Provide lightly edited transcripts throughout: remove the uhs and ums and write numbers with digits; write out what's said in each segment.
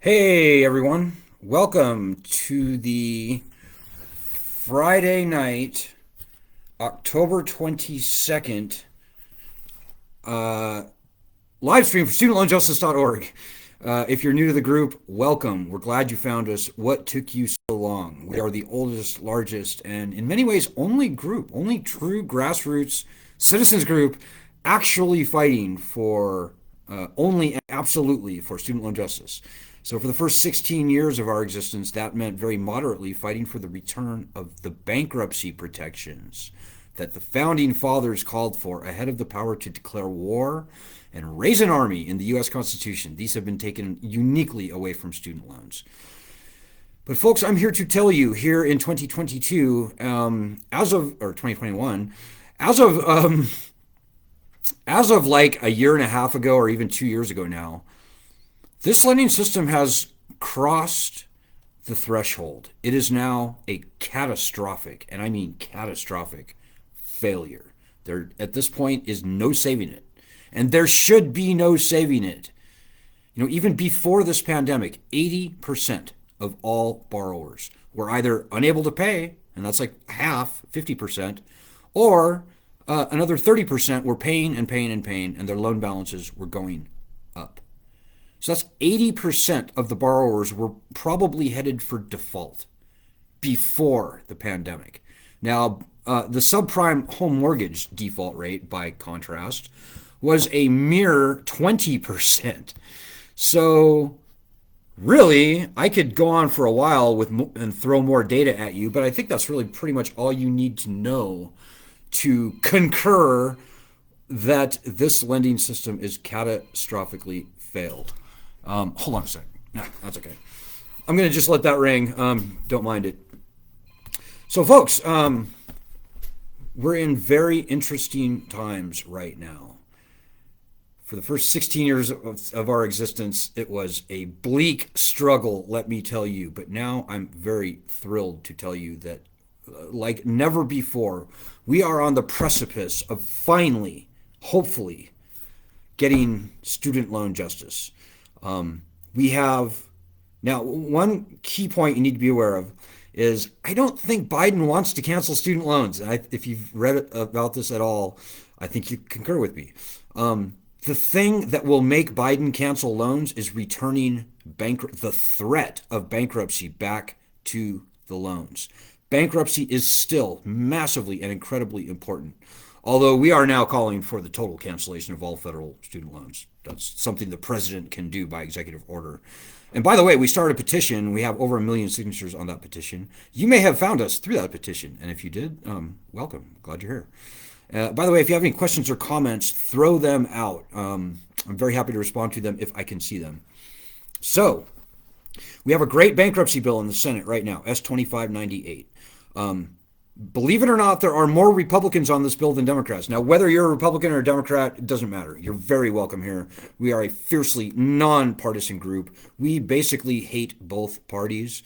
Hey everyone, welcome to the Friday night, October 22nd live stream for studentloanjustice.org. If you're new to the group, welcome. We're glad you found us. What took you so long? We are the oldest, largest, and in many ways only group, only true grassroots citizens group actually fighting for only absolutely for student loan justice. So for the first 16 years of our existence, that meant very moderately fighting for the return of the bankruptcy protections that the founding fathers called for ahead of the power to declare war and raise an army in the U.S. Constitution. These have been taken uniquely away from student loans. But folks, I'm here to tell you here in 2022, or 2021, as of like a year and a half ago or even 2 years ago now, this lending system has crossed the threshold. It is now a catastrophic, and I mean catastrophic, failure. There, at this point, is no saving it. And there should be no saving it. You know, even before this pandemic, 80% of all borrowers were either unable to pay, and that's like half, 50%, or another 30% were paying and paying and paying, and their loan balances were going up. So that's 80% of the borrowers were probably headed for default before the pandemic. Now, the subprime home mortgage default rate, by contrast, was a mere 20%. So really, I could go on for a while and throw more data at you, but I think that's really pretty much all you need to know to concur that this lending system is catastrophically failed. Hold on a second. No, that's okay. I'm going to just let that ring. Don't mind it. So, folks, we're in very interesting times right now. For the first 16 years of our existence, it was a bleak struggle, let me tell you. But now I'm very thrilled to tell you that, like never before, we are on the precipice of finally, hopefully, getting student loan justice. We have now one key point you need to be aware of is I don't think Biden wants to cancel student loans. If you've read about this at all, I think you concur with me. The thing that will make Biden cancel loans is returning the threat of bankruptcy back to the loans. Bankruptcy is still massively and incredibly important, although we are now calling for the total cancellation of all federal student loans. That's something the president can do by executive order. And by the way, we started a petition. We have over 1 million signatures on that petition. You may have found us through that petition. And if you did, welcome. Glad you're here. By the way, if you have any questions or comments, throw them out. I'm very happy to respond to them if I can see them. So, we have a great bankruptcy bill in the Senate right now, S-2598. Believe it or not, there are more Republicans on this bill than Democrats. Now, whether you're a Republican or a Democrat, it doesn't matter. You're very welcome here. We are a fiercely nonpartisan group. We basically hate both parties.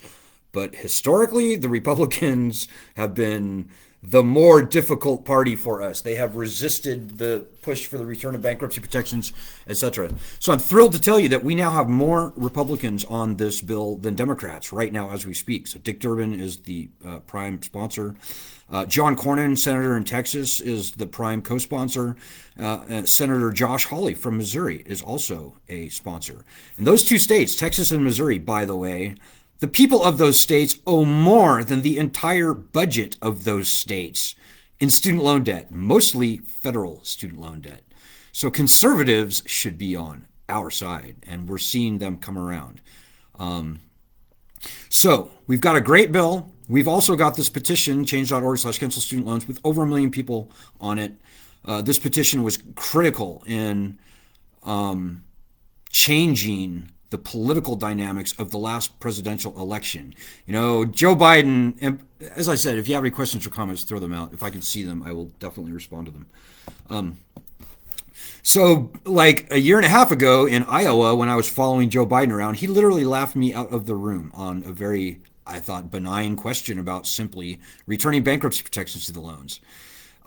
But historically, the Republicans have been the more difficult party for us. They have resisted the push for the return of bankruptcy protections, etc. So I'm thrilled to tell you that we now have more Republicans on this bill than Democrats right now as we speak. So Dick Durbin is the prime sponsor. John Cornyn, senator in Texas, is the prime co-sponsor. Senator Josh Hawley from Missouri is also a sponsor. And those two states, Texas and Missouri, by the way, the people of those states owe more than the entire budget of those states in student loan debt, mostly federal student loan debt. So conservatives should be on our side, and we're seeing them come around. So we've got a great bill. We've also got this petition, change.org/cancel student loans, with over 1 million people on it. This petition was critical in changing the political dynamics of the last presidential election. You know, Joe Biden, and as I said, if you have any questions or comments, throw them out. If I can see them, I will definitely respond to them. So like a year and a half ago in Iowa, when I was following Joe Biden around, he literally laughed me out of the room on a very, I thought, benign question about simply returning bankruptcy protections to the loans.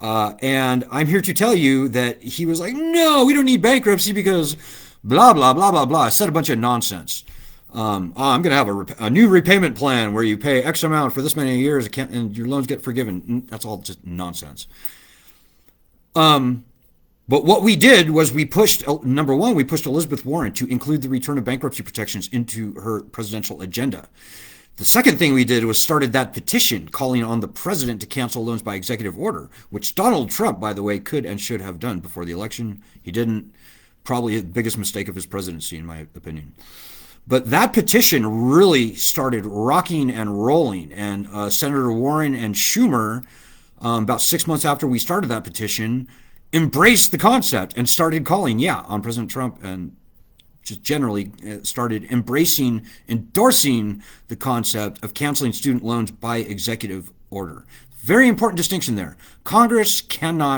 And I'm here to tell you that he was like, no, we don't need bankruptcy because blah, blah, blah, blah, blah. I said a bunch of nonsense. I'm going to have a new repayment plan where you pay X amount for this many years and your loans get forgiven. That's all just nonsense. But what we did was we pushed, number one, we pushed Elizabeth Warren to include the return of bankruptcy protections into her presidential agenda. The second thing we did was started that petition calling on the president to cancel loans by executive order, which Donald Trump, by the way, could and should have done before the election. He didn't. Probably the biggest mistake of his presidency, in my opinion. But that petition really started rocking and rolling. And Senator Warren and Schumer, about 6 months after we started that petition, embraced the concept and started calling, on President Trump, and just generally started endorsing the concept of canceling student loans by executive order. Very important distinction there. Congress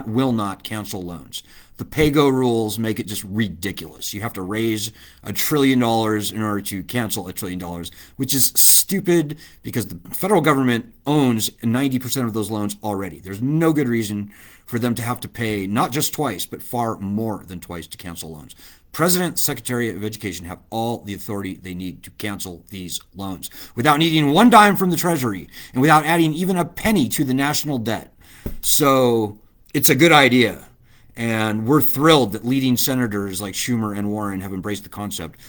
will not cancel loans. The pay-go rules make it just ridiculous. You have to raise $1 trillion in order to cancel $1 trillion, which is stupid because the federal government owns 90% of those loans already. There's no good reason for them to have to pay not just twice, but far more than twice to cancel loans. President, Secretary of Education have all the authority they need to cancel these loans without needing one dime from the Treasury and without adding even a penny to the national debt. So it's a good idea. And we're thrilled that leading senators like Schumer and Warren have embraced the concept.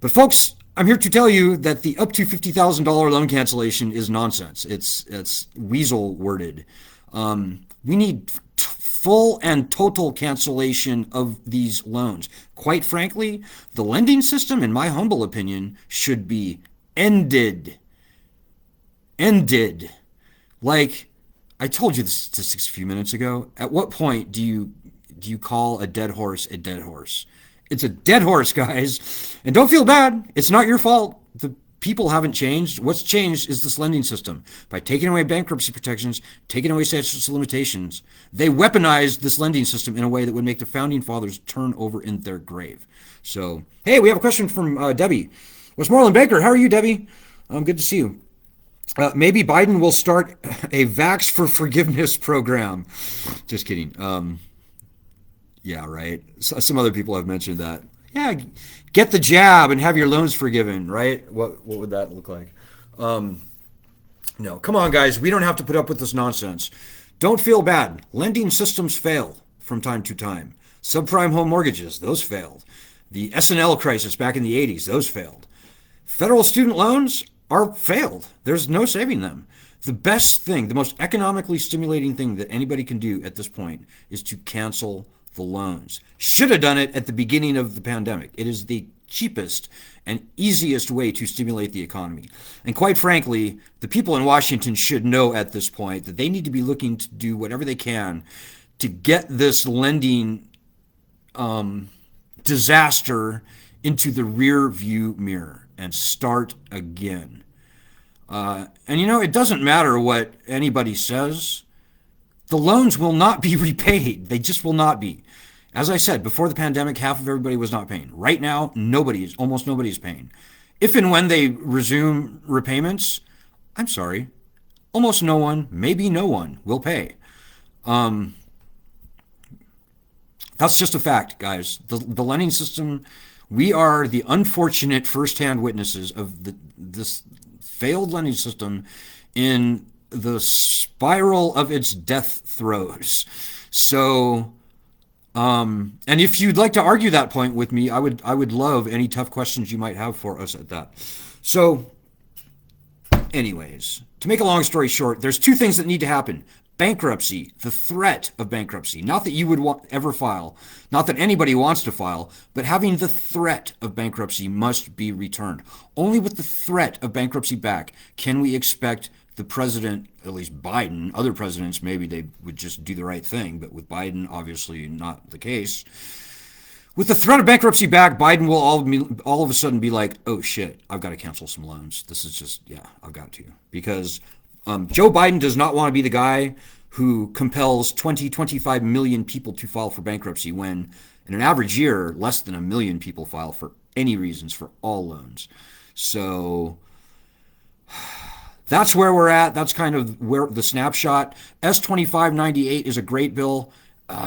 But folks, I'm here to tell you that the up to $50,000 loan cancellation is nonsense. It's weasel worded. We need full and total cancellation of these loans. Quite frankly, the lending system, in my humble opinion, should be ended. Ended. Like I told you the statistics a few minutes ago. At what point do you call a dead horse a dead horse? It's a dead horse, guys. And don't feel bad. It's not your fault. The people haven't changed. What's changed is this lending system. By taking away bankruptcy protections, taking away statutes of limitations, they weaponized this lending system in a way that would make the founding fathers turn over in their grave. So, hey, we have a question from Debbie. Westmoreland Baker, how are you, Debbie? Good to see you. Maybe Biden will start a Vax for Forgiveness program. Just kidding. Yeah, right. Some other people have mentioned that. Yeah, get the jab and have your loans forgiven, right? What would that look like? No, come on, guys. We don't have to put up with this nonsense. Don't feel bad. Lending systems fail from time to time. Subprime home mortgages, those failed. The S&L crisis back in the 80s, those failed. Federal student loans are failed. There's no saving them. The best thing, the most economically stimulating thing that anybody can do at this point is to cancel the loans. Should have done it at the beginning of the pandemic. It is the cheapest and easiest way to stimulate the economy. And quite frankly, the people in Washington should know at this point that they need to be looking to do whatever they can to get this lending disaster into the rear view mirror and start again. And it doesn't matter what anybody says. The loans will not be repaid. They just will not be. As I said, before the pandemic, half of everybody was not paying. Right now, almost nobody is paying. If and when they resume repayments, I'm sorry, almost no one, maybe no one will pay. That's just a fact, guys. The lending system, we are the unfortunate firsthand witnesses of this failed lending system in the spiral of its death throes. So, and if you'd like to argue that point with me, I would love any tough questions you might have for us at that. So, anyways, to make a long story short, there's two things that need to happen. Bankruptcy, the threat of bankruptcy, not that you would ever file, not that anybody wants to file, but having the threat of bankruptcy must be returned. Only with the threat of bankruptcy back can we expect the president, at least Biden, other presidents, maybe they would just do the right thing, but with Biden, obviously not the case. With the threat of bankruptcy back, Biden will all of a sudden be like, oh shit, I've got to cancel some loans. This is just, I've got to. Because Joe Biden does not want to be the guy who compels 25 million people to file for bankruptcy when in an average year, less than 1 million people file for any reasons for all loans. So that's where we're at. That's kind of where the snapshot. S2598 is a great bill.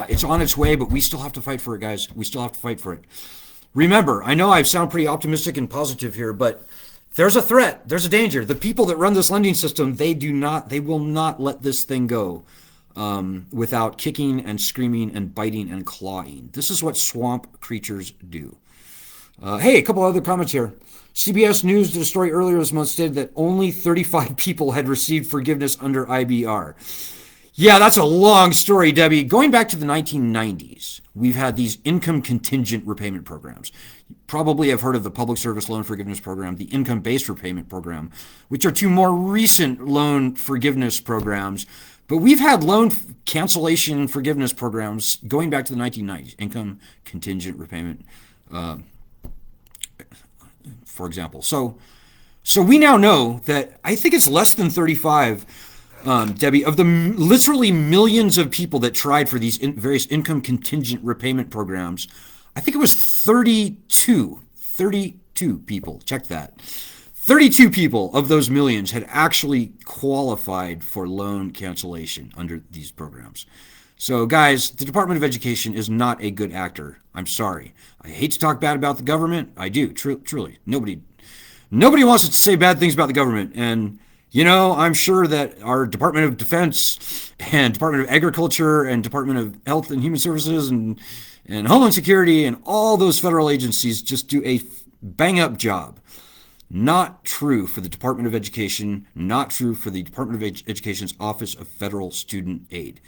It's on its way, but we still have to fight for it, guys. We still have to fight for it. Remember, I know I sound pretty optimistic and positive here, but there's a threat. There's a danger. The people that run this lending system, they will not let this thing go without kicking and screaming and biting and clawing. This is what swamp creatures do. Hey, a couple other comments here. CBS News did a story earlier this month stated that only 35 people had received forgiveness under IBR. Yeah, that's a long story, Debbie. Going back to the 1990s, we've had these income contingent repayment programs. You probably have heard of the Public Service Loan Forgiveness Program, the Income-Based Repayment Program, which are two more recent loan forgiveness programs. But we've had loan cancellation forgiveness programs going back to the 1990s, income contingent repayment, for example. So we now know that I think it's less than 35, Debbie, of the literally millions of people that tried for these various income contingent repayment programs. I think it was 32 people. Check that. 32 people of those millions had actually qualified for loan cancellation under these programs. So, guys, the Department of Education is not a good actor. I'm sorry. I hate to talk bad about the government. I do, truly. Nobody wants to say bad things about the government. And, you know, I'm sure that our Department of Defense and Department of Agriculture and Department of Health and Human Services and Homeland Security and all those federal agencies just do a bang-up job. Not true for the Department of Education, not true for the Department of Education's Office of Federal Student Aid.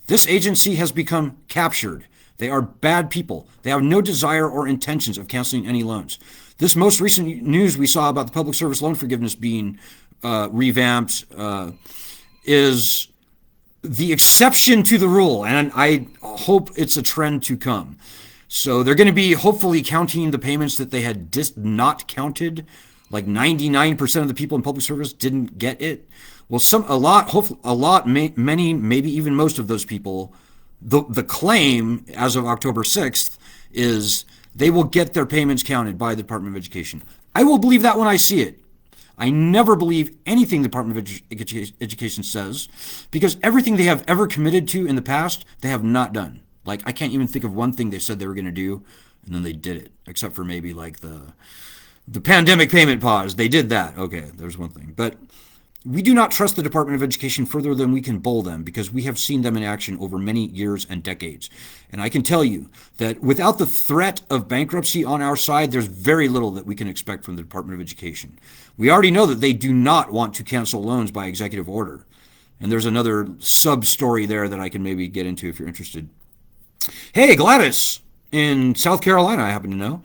This agency has become captured. They are bad people. They have no desire or intentions of canceling any loans. This most recent news we saw about the public service loan forgiveness being revamped is the exception to the rule, and I hope it's a trend to come. So they're going to be hopefully counting the payments that they had not counted. Like 99% of the people in public service didn't get it. Well, many, maybe even most of those people, the claim as of October 6th is they will get their payments counted by the Department of Education. I will believe that when I see it. I never believe anything the Department of Education says, because everything they have ever committed to in the past, they have not done. Like, I can't even think of one thing they said they were going to do, and then they did it, except for maybe like the pandemic payment pause. They did that. Okay, there's one thing. But we do not trust the Department of Education further than we can bowl them, because we have seen them in action over many years and decades. And I can tell you that without the threat of bankruptcy on our side, there's very little that we can expect from the Department of Education. We already know that they do not want to cancel loans by executive order. And there's another sub-story there that I can maybe get into if you're interested. Hey, Gladys in South Carolina, I happen to know.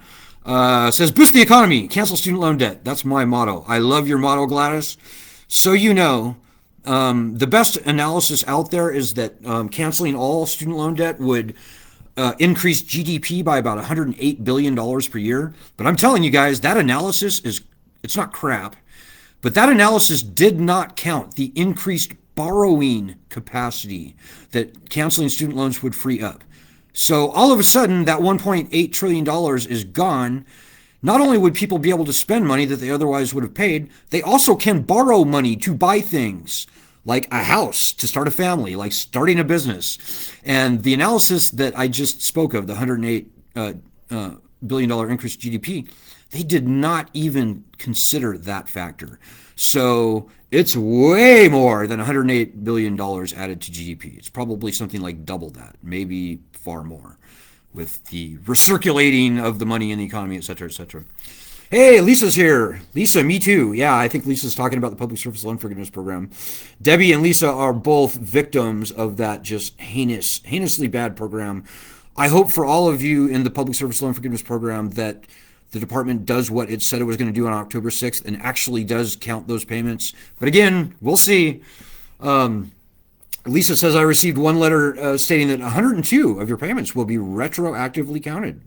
Says, boost the economy, cancel student loan debt. That's my motto. I love your motto, Gladys. So you know, the best analysis out there is that canceling all student loan debt would increase GDP by about $108 billion per year. But I'm telling you guys, that analysis it's not crap. But that analysis did not count the increased borrowing capacity that canceling student loans would free up. So all of a sudden, that $1.8 trillion is gone. Not only would people be able to spend money that they otherwise would have paid, they also can borrow money to buy things like a house, to start a family, like starting a business. And the analysis that I just spoke of, the $108 billion increased GDP, they did not even consider that factor. So it's way more than $108 billion added to GDP. It's probably something like double that, maybe far more, with the recirculating of the money in the economy, et cetera, et cetera. Hey, Lisa's here. Lisa, me too. Yeah, I think Lisa's talking about the Public Service Loan Forgiveness Program. Debbie and Lisa are both victims of that just heinously bad program. I hope for all of you in the Public Service Loan Forgiveness Program that the department does what it said it was going to do on October 6th and actually does count those payments. But again, we'll see. Lisa says, I received one letter stating that 102 of your payments will be retroactively counted.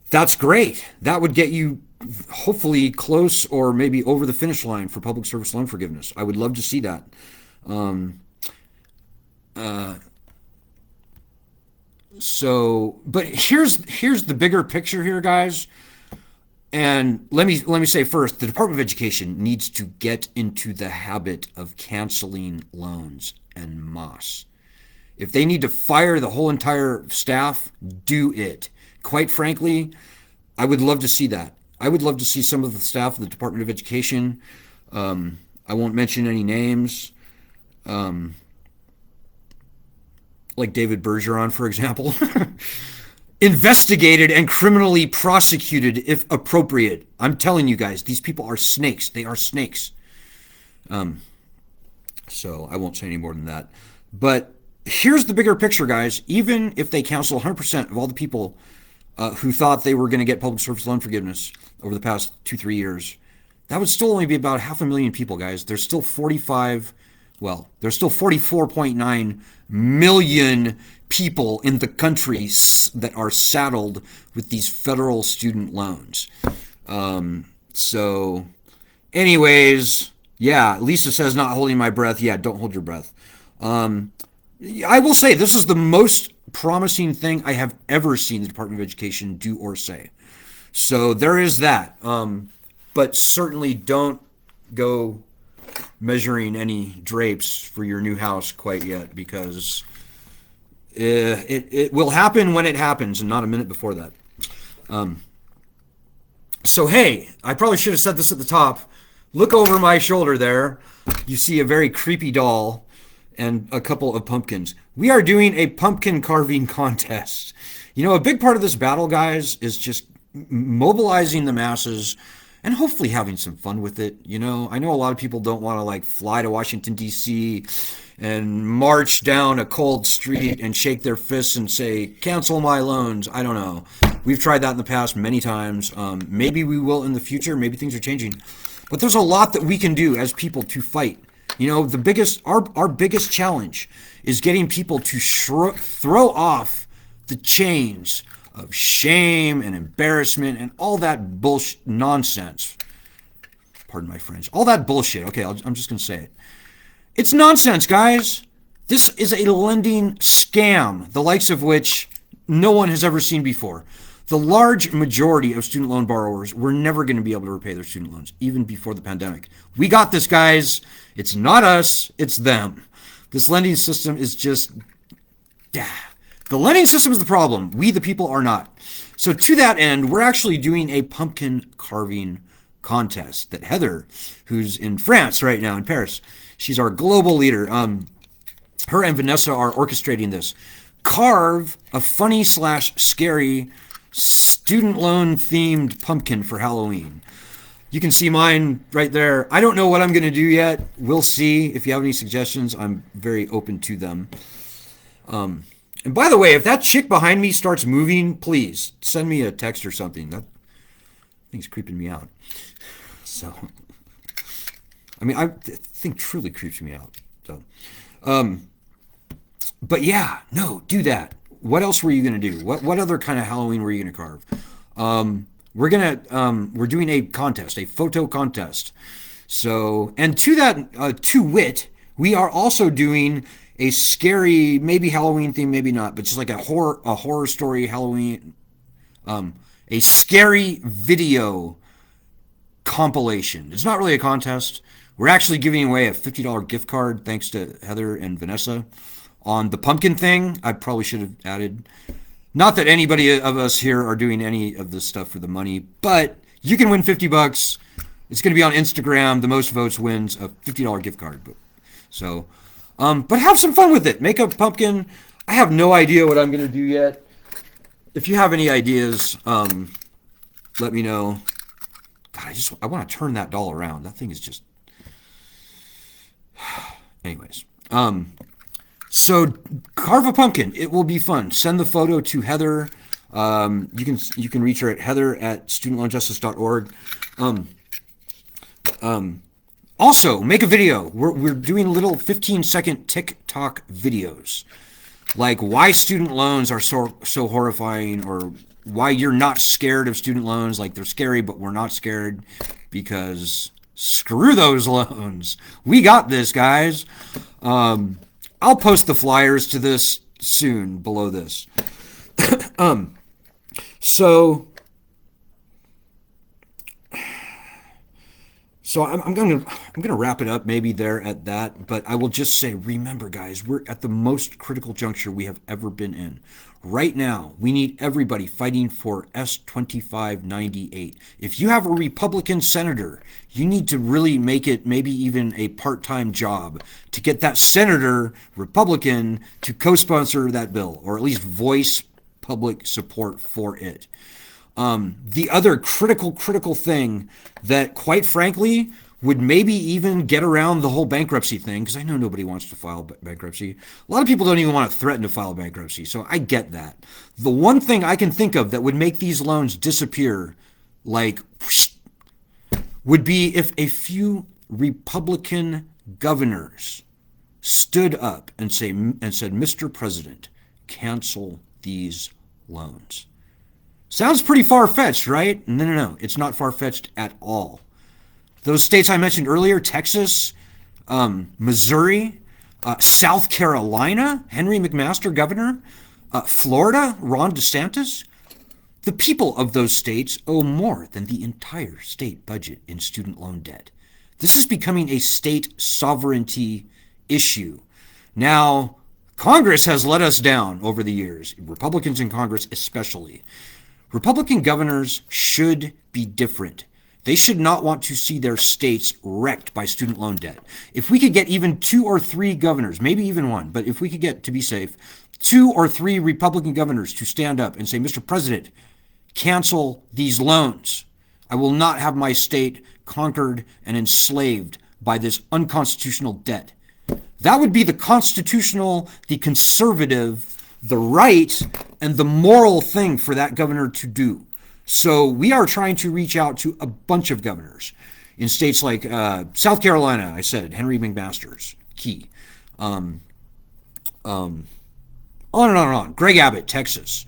That's great. That would get you hopefully close or maybe over the finish line for public service loan forgiveness. I would love to see that. But here's the bigger picture here, guys. And let me say first, the Department of Education needs to get into the habit of canceling loans en masse. If they need to fire the whole entire staff, do it. quite frankly, I would love to see that. I would love to see some of the staff of the Department of Education. I won't mention any names, like David Bergeron, for example, investigated and criminally prosecuted if appropriate. I'm telling you guys, these people are snakes. They are snakes. So I won't say any more than that. But here's the bigger picture, guys. Even if they cancel 100% of all the people who thought they were going to get public service loan forgiveness over the past 2-3 years, that would still only be about 500,000 people, guys. There's still 44.9 million people in the country that are saddled with these federal student loans. So, anyways, yeah, Lisa says not holding my breath. Yeah, don't hold your breath. I will say this is the most promising thing I have ever seen the Department of Education do or say. So there is that. But certainly don't go measuring any drapes for your new house quite yet, because it will happen when it happens and not a minute before that. So, hey, I probably should have said this at the top. Look over my shoulder there. You see a very creepy doll and a couple of pumpkins. We are doing a pumpkin carving contest. You know, a big part of this battle, guys, is just mobilizing the masses and hopefully having some fun with it. You know, I know a lot of people don't want to like fly to Washington, D.C. and march down a cold street and shake their fists and say, cancel my loans. I don't know. We've tried that in the past many times. Maybe we will in the future. Maybe things are changing. But there's a lot that we can do as people to fight. You know, our biggest challenge is getting people to throw off the chains of shame and embarrassment and all that bullshit nonsense. Pardon my French. All that bullshit. Okay, I'm just going to say it. It's nonsense, guys. This is a lending scam, the likes of which no one has ever seen before. The large majority of student loan borrowers were never going to be able to repay their student loans, even before the pandemic. We got this, guys. It's not us, it's them. This lending system is just... The lending system is the problem. We, the people, are not. So to that end, we're actually doing a pumpkin carving contest that Heather, who's in France right now, in Paris, she's our global leader. Her and Vanessa are orchestrating this. Carve a funny/scary student loan themed pumpkin for Halloween. You can see mine right there. I don't know what I'm going to do yet. We'll see. If you have any suggestions, I'm very open to them. And by the way, if that chick behind me starts moving, please send me a text or something. That thing's creeping me out. So, I mean, I think truly creeps me out. So, but yeah, no, do that. What else were you going to do? What other kind of Halloween were you going to carve? We're doing a contest, a photo contest. So, and to that, to wit, we are also doing a scary, maybe Halloween theme, maybe not, but just like a horror story Halloween, a scary video compilation. It's not really a contest. We're actually giving away a $50 gift card, thanks to Heather and Vanessa. On the pumpkin thing, I probably should have added. Not that anybody of us here are doing any of this stuff for the money, but you can win $50. It's going to be on Instagram. The most votes wins a $50 gift card. So, but have some fun with it. Make a pumpkin. I have no idea what I'm going to do yet. If you have any ideas, let me know. God, I want to turn that doll around. That thing is just... Anyways. So carve a pumpkin. It will be fun. Send the photo to Heather. You can reach her at heather@studentloanjustice.org. Also, make a video. We're doing little 15-second TikTok videos, like why student loans are so horrifying, or why you're not scared of student loans. Like, they're scary, but we're not scared because screw those loans. We got this, guys. I'll post the flyers to this soon below this. So So I'm gonna wrap it up maybe there at that, but I will just say, remember, guys, we're at the most critical juncture we have ever been in. Right now, we need everybody fighting for S 2598. If you have a Republican senator, you need to really make it maybe even a part-time job to get that senator Republican to co-sponsor that bill, or at least voice public support for it. The other critical thing that, quite frankly, would maybe even get around the whole bankruptcy thing, because I know nobody wants to file bankruptcy. A lot of people don't even want to threaten to file bankruptcy, so I get that. The one thing I can think of that would make these loans disappear, like, whoosh, would be if a few Republican governors stood up and said, "Mr. President, cancel these loans." Sounds pretty far-fetched, right? No. It's not far-fetched at all. Those states I mentioned earlier, Texas, Missouri, South Carolina, Henry McMaster, governor, Florida, Ron DeSantis, the people of those states owe more than the entire state budget in student loan debt. This is becoming a state sovereignty issue. Now, Congress has let us down over the years, Republicans in Congress especially. Republican governors should be different. They should not want to see their states wrecked by student loan debt. If we could get even 2 or 3 governors, maybe even one, but if we could get, to be safe, 2 or 3 Republican governors to stand up and say, "Mr. President, cancel these loans. I will not have my state conquered and enslaved by this unconstitutional debt." That would be the constitutional, the conservative, the right, and the moral thing for that governor to do. So we are trying to reach out to a bunch of governors in states like South Carolina. I said Henry McMaster's key. On and on and on. Greg Abbott, Texas.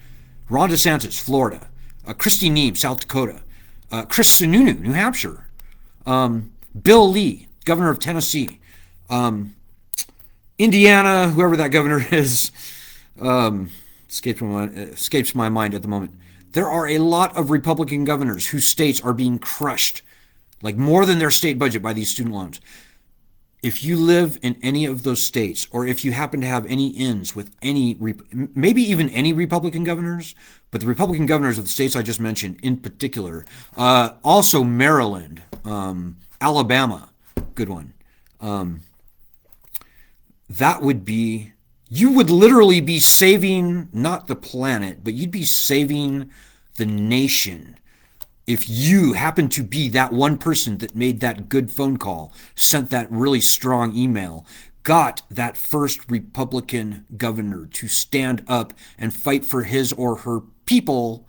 Ron DeSantis, Florida. Kristi Neem, South Dakota. Chris Sununu, New Hampshire. Bill Lee, governor of Tennessee. Indiana, whoever that governor is, escapes my mind at the moment. There are a lot of Republican governors whose states are being crushed, like more than their state budget, by these student loans. If you live in any of those states, or if you happen to have any ins with any, maybe even any Republican governors, but the Republican governors of the states I just mentioned in particular, also Maryland, Alabama, good one. That would be, you would literally be saving not the planet, but you'd be saving the nation if you happen to be that one person that made that good phone call, sent that really strong email, got that first Republican governor to stand up and fight for his or her people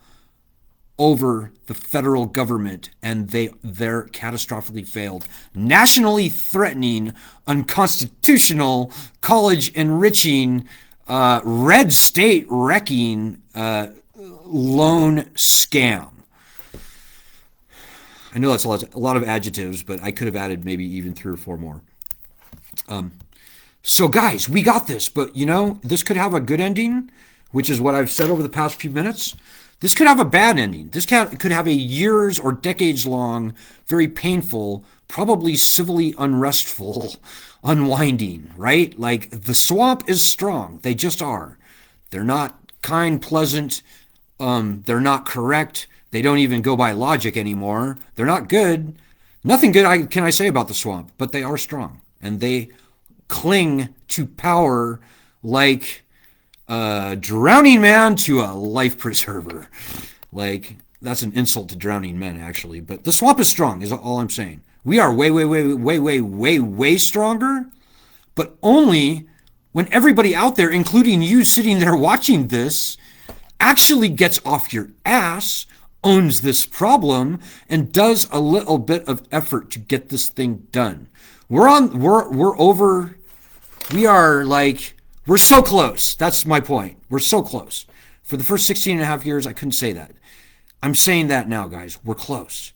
over the federal government, and they're catastrophically failed, nationally threatening, unconstitutional, college enriching, red state wrecking loan scam. I know that's a lot of adjectives, but I could have added maybe even 3 or 4 more. So guys, we got this, but this could have a good ending, which is what I've said over the past few minutes. This could have a bad ending. This could have a years or decades long, very painful, probably civilly unrestful unwinding, right? Like, the swamp is strong. They just are. They're not kind, pleasant. They're not correct. They don't even go by logic anymore. They're not good. Nothing good can I say about the swamp, but they are strong. And they cling to power like a drowning man to a life preserver. Like, that's an insult to drowning men, actually. But the swamp is strong, is all I'm saying. We are way stronger, but only when everybody out there, including you sitting there watching this, actually gets off your ass, owns this problem, and does a little bit of effort to get this thing done. We're so close. That's my point. We're so close. For the first 16 and a half years, I couldn't say that. I'm saying that now, guys. We're close.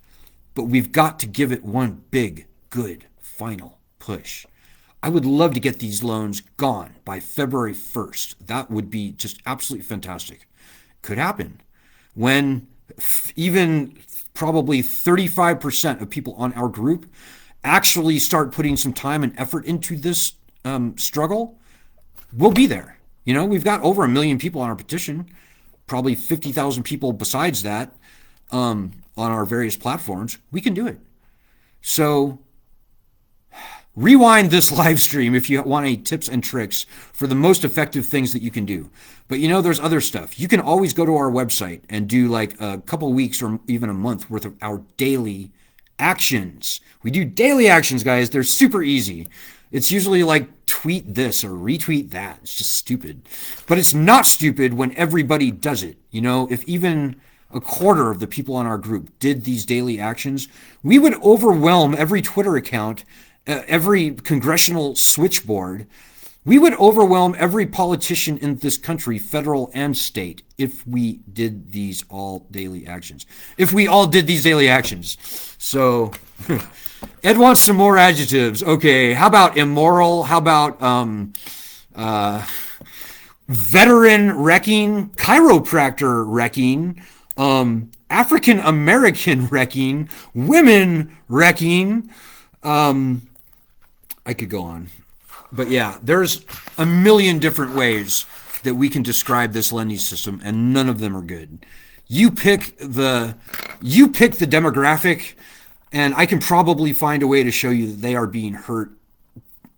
But we've got to give it one big, good, final push. I would love to get these loans gone by February 1st. That would be just absolutely fantastic. Could happen when even probably 35% of people on our group actually start putting some time and effort into this struggle, we'll be there. You know, we've got over 1 million people on our petition, probably 50,000 people besides that on our various platforms. We can do it. So rewind this live stream if you want any tips and tricks for the most effective things that you can do. But you know, there's other stuff. You can always go to our website and do like a couple weeks or even a month worth of our daily actions. We do daily actions, guys. They're super easy. It's usually like tweet this or retweet that. It's just stupid. But it's not stupid when everybody does it. You know, if even a quarter of the people on our group did these daily actions, we would overwhelm every Twitter account, every congressional switchboard. We would overwhelm every politician in this country, federal and state, if we did these all daily actions. If we all did these daily actions. So Ed wants some more adjectives. Okay, how about immoral? How about veteran wrecking, chiropractor wrecking, African American wrecking, women wrecking? I could go on. But yeah, there's 1 million different ways that we can describe this lending system, and none of them are good. You pick the demographic, and I can probably find a way to show you that they are being hurt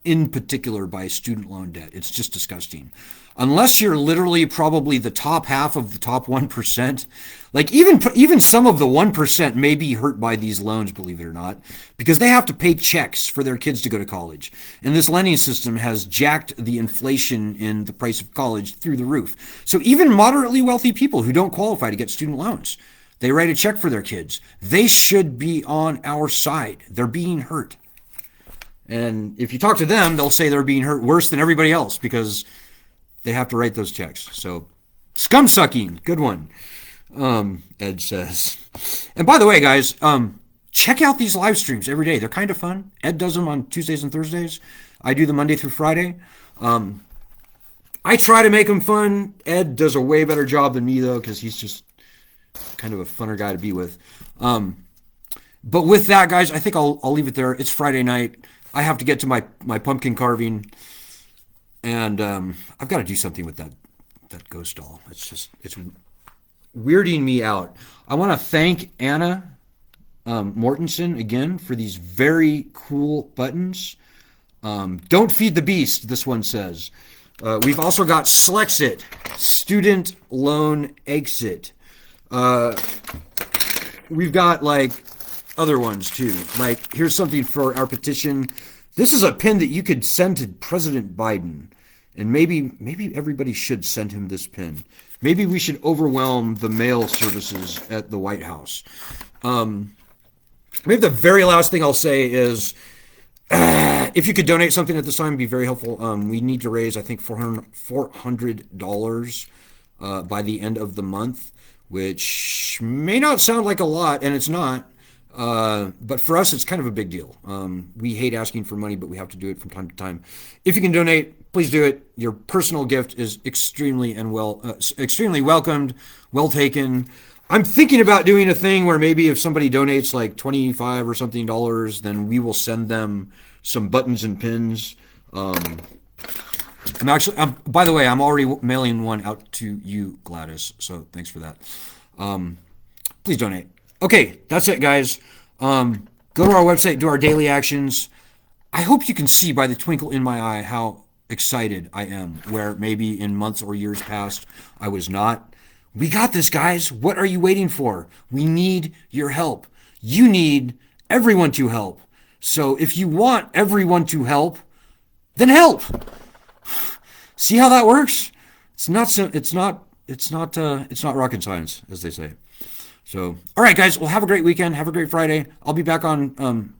in particular by student loan debt. It's just disgusting. Unless you're literally probably the top half of the top 1%, like even some of the 1% may be hurt by these loans, believe it or not, because they have to pay checks for their kids to go to college. And this lending system has jacked the inflation in the price of college through the roof. So even moderately wealthy people who don't qualify to get student loans, they write a check for their kids. They should be on our side. They're being hurt. And if you talk to them, they'll say they're being hurt worse than everybody else because they have to write those checks. So, scum sucking, good one, Ed says. And by the way, guys, check out these live streams every day. They're kind of fun. Ed does them on Tuesdays and Thursdays. I do them Monday through Friday. I try to make them fun. Ed does a way better job than me, though, because he's just kind of a funner guy to be with. But with that, guys, I think I'll leave it there. It's Friday night. I have to get to my pumpkin carving. And I've got to do something with that ghost doll. It's weirding me out. I want to thank Anna Mortensen again for these very cool buttons. Don't feed the beast, this one says. We've also got Slexit, student loan exit. We've got like other ones too. Like here's something for our petition. This is a pin that you could send to President Biden. And maybe everybody should send him this pin. Maybe we should overwhelm the mail services at the White House. Maybe the very last thing I'll say is, if you could donate something at this time, it'd be very helpful. We need to raise, I think, $400 by the end of the month, which may not sound like a lot, and it's not. But for us, it's kind of a big deal. We hate asking for money, but we have to do it from time to time. If you can donate, please do it. Your personal gift is extremely welcomed, well taken. I'm thinking about doing a thing where maybe if somebody donates like $25 or something dollars, then we will send them some buttons and pins. By the way, I'm already mailing one out to you, Gladys. So thanks for that. Please donate. Okay, that's it, guys. Go to our website, do our daily actions. I hope you can see by the twinkle in my eye how excited I am, where maybe in months or years past I was not. We got this, guys. What are you waiting for? We need your help. You need everyone to help. So if you want everyone to help, then help. See how that works? It's not rocket science, as they say. So, all right, guys. Well, have a great weekend. Have a great Friday. I'll be back on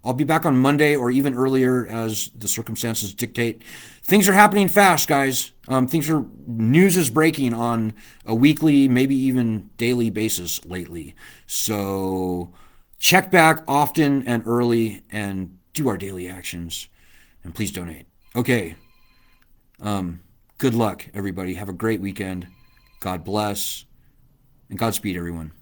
Monday or even earlier as the circumstances dictate. Things are happening fast, guys. News is breaking on a weekly, maybe even daily basis lately. So check back often and early and do our daily actions. And please donate. Okay. Good luck, everybody. Have a great weekend. God bless. And Godspeed, everyone.